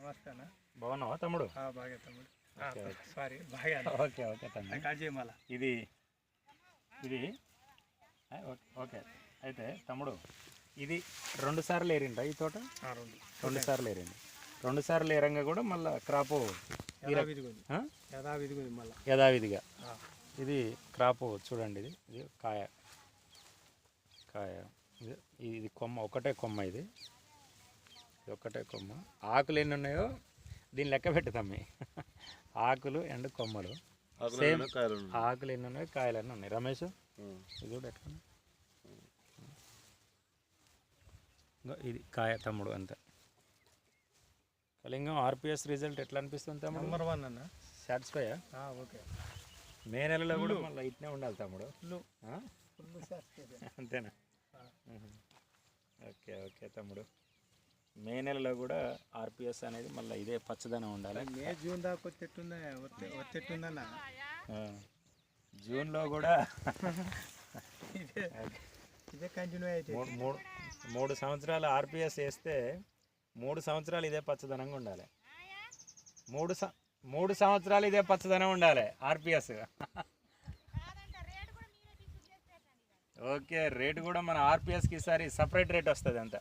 నమస్తే అన్న. బాగున్నావా తమ్ముడు? బాగా తమ్ముడు. ఓకే సారీ బాగా. ఓకే ఓకే తమ్ముడు. కాల్ చేయ మళ్ళా. ఇది ఇది ఓకే. అయితే తమ్ముడు ఇది 2 సార్లు ఏరిండ్రా ఈ తోట? 2 సార్లు ఏరింది. 2 సార్లు ఏరంగా కూడా మళ్ళీ క్రాపు యథావిధిగా ఇది క్రాపు చూడండి. ఇది కాయ కాయ ఇది కొమ్మ, ఒకటే కొమ్మ. ఇది ఒకటే కొమ్మ. ఆకులు ఎన్ని ఉన్నాయో దీన్ని లెక్క పెట్టుతామ్మి. ఆకులు అండ్ కొమ్మలు సేమ్. ఆకులు ఎన్ని ఉన్నాయో కాయలు ఎన్ని ఉన్నాయి రమేష్? ఇది కూడా ఎట్లా ఇది కాయ తమ్ముడు అంతే. కళింగం ఆర్పిఎస్ రిజల్ట్ ఎట్లా అనిపిస్తుంది తమ్ముడు? నెంబర్ 1 అన్న. సాటిస్ఫైయా? ఓకే. మే నెలలో కూడా మళ్ళీ ఇట్నే ఉండాలి తమ్ముడు. అంతేనా? ఓకే ఓకే తమ్ముడు. మే నెలలో కూడా ఆర్పిఎస్ అనేది మళ్ళీ ఇదే పచ్చదనం ఉండాలి. మే జూన్ దాకా వచ్చేట్టుందన్న. జూన్లో కూడా ఇదే కంటిన్యూ అయితే 3 సంవత్సరాలు ఆర్పిఎస్ వేస్తే 3 సంవత్సరాలు ఇదే పచ్చదనంగా ఉండాలి. 3 సంవత్సరాలు ఇదే పచ్చదనం ఉండాలి ఆర్పిఎస్. ఓకే, రేటు కూడా మన ఆర్పిఎస్కి ఈసారి సపరేట్ రేట్ వస్తుంది అంత.